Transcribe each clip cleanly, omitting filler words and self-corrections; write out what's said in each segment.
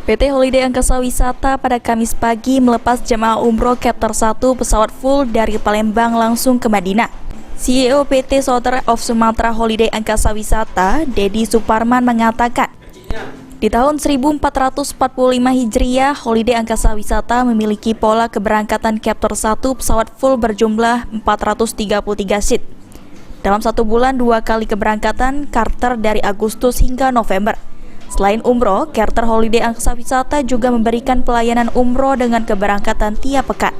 PT Holiday Angkasa Wisata pada Kamis pagi melepas jemaah umroh Chapter 1 pesawat full dari Palembang langsung ke Madinah. CEO PT Southern of Sumatra Holiday Angkasa Wisata, Dedi Suparman mengatakan, di tahun 1445 Hijriah, Holiday Angkasa Wisata memiliki pola keberangkatan Chapter 1 pesawat full berjumlah 433 seat. Dalam satu bulan 2 kali keberangkatan charter dari Agustus hingga November. Selain umroh, charter Holiday Angkasa Wisata juga memberikan pelayanan umroh dengan keberangkatan tiap pekan.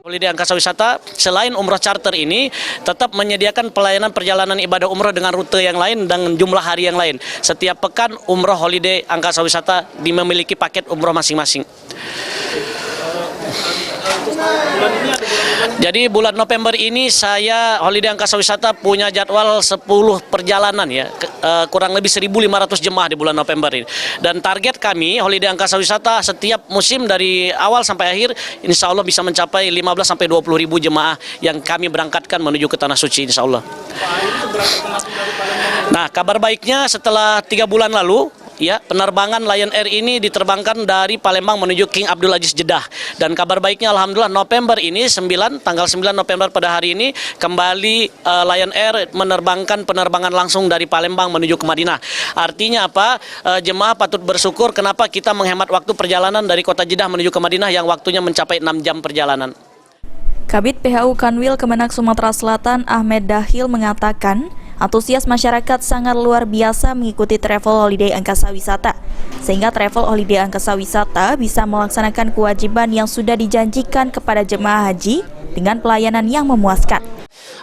Holiday Angkasa Wisata selain umroh charter ini tetap menyediakan pelayanan perjalanan ibadah umroh dengan rute yang lain dan jumlah hari yang lain. Setiap pekan umroh Holiday Angkasa Wisata memiliki paket umroh masing-masing. Jadi bulan November ini saya Holiday Angkasa Wisata punya jadwal 10 perjalanan ya, kurang lebih 1.500 jemaah di bulan November ini. Dan target kami Holiday Angkasa Wisata setiap musim dari awal sampai akhir insya Allah bisa mencapai 15-20 ribu jemaah yang kami berangkatkan menuju ke Tanah Suci insya Allah. Nah, kabar baiknya setelah 3 bulan lalu ya, penerbangan Lion Air ini diterbangkan dari Palembang menuju King Abdul Aziz Jeddah. Dan kabar baiknya alhamdulillah November ini tanggal 9 November pada hari ini kembali Lion Air menerbangkan penerbangan langsung dari Palembang menuju ke Madinah. Artinya apa? Jemaah patut bersyukur kenapa kita menghemat waktu perjalanan dari kota Jeddah menuju ke Madinah yang waktunya mencapai 6 jam perjalanan. Kabid PHU Kanwil Kemenak Sumatera Selatan Ahmed Dahil mengatakan, antusias masyarakat sangat luar biasa mengikuti travel holiday angkasa wisata, sehingga travel holiday angkasa wisata bisa melaksanakan kewajiban yang sudah dijanjikan kepada jemaah haji dengan pelayanan yang memuaskan.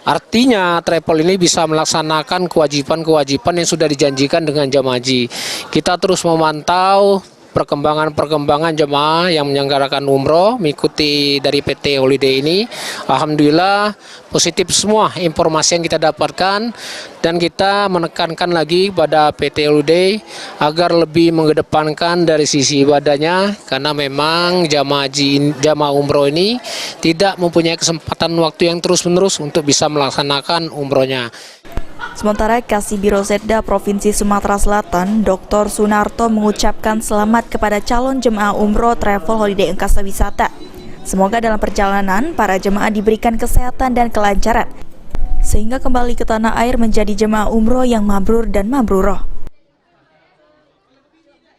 Artinya travel ini bisa melaksanakan kewajiban-kewajiban yang sudah dijanjikan dengan jemaah haji. Kita terus memantau perkembangan jemaah yang menyelenggarakan umroh mengikuti dari PT Holiday ini. Alhamdulillah positif semua informasi yang kita dapatkan, dan kita menekankan lagi pada PT Holiday agar lebih mengedepankan dari sisi ibadahnya, karena memang jamaah umroh ini tidak mempunyai kesempatan waktu yang terus-menerus untuk bisa melaksanakan umrohnya. Sementara Kasih Biro Setda Provinsi Sumatera Selatan, Dr. Sunarto mengucapkan selamat kepada calon jemaah umroh travel holiday angkasa wisata. Semoga dalam perjalanan para jemaah diberikan kesehatan dan kelancaran, sehingga kembali ke tanah air menjadi jemaah umroh yang mabrur dan mabruroh.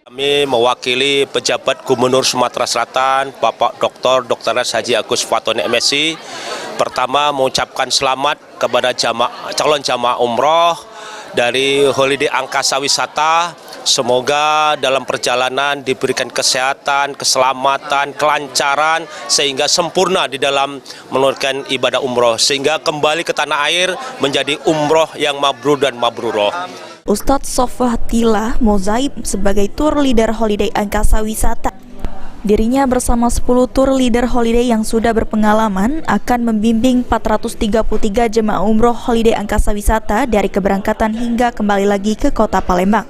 Kami mewakili pejabat Gubernur Sumatera Selatan, Bapak Dr. Haji Agus Fatoni MSI. Pertama mengucapkan selamat kepada calon jamaah umroh dari Holiday Angkasa Wisata. Semoga dalam perjalanan diberikan kesehatan, keselamatan, kelancaran, sehingga sempurna di dalam menunaikan ibadah umroh, sehingga kembali ke tanah air menjadi umroh yang mabrur dan mabruroh. Ustadz Sofahatila Mozaib sebagai tour leader Holiday Angkasa Wisata. Dirinya bersama 10 tour leader holiday yang sudah berpengalaman akan membimbing 433 jemaah umroh Holiday Angkasa Wisata dari keberangkatan hingga kembali lagi ke kota Palembang.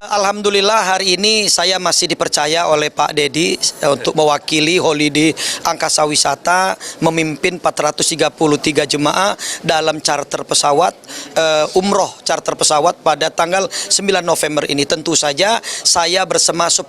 Alhamdulillah hari ini saya masih dipercaya oleh Pak Dedi untuk mewakili Holiday Angkasa Wisata memimpin 433 jemaah dalam charter pesawat umroh charter pesawat pada tanggal 9 November ini. Tentu saja saya bersama 10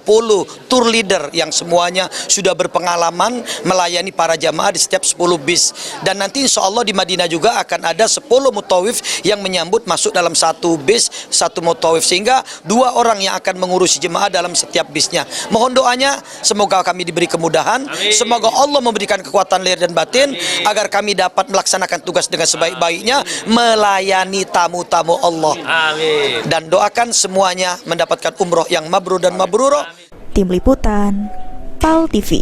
tour leader yang semuanya sudah berpengalaman melayani para jemaah di setiap 10 bis, dan nanti insya Allah di Madinah juga akan ada 10 mutawif yang menyambut masuk dalam satu bis, satu mutawif, sehingga 2 orang yang akan mengurusi jemaah dalam setiap bisnya. Mohon doanya, semoga kami diberi kemudahan. Amin. Semoga Allah memberikan kekuatan lahir dan batin. Amin. Agar kami dapat melaksanakan tugas dengan sebaik-baiknya, melayani tamu-tamu Allah. Amin. Dan doakan semuanya mendapatkan umroh yang mabrur dan mabrurah. Tim Liputan, PAL TV.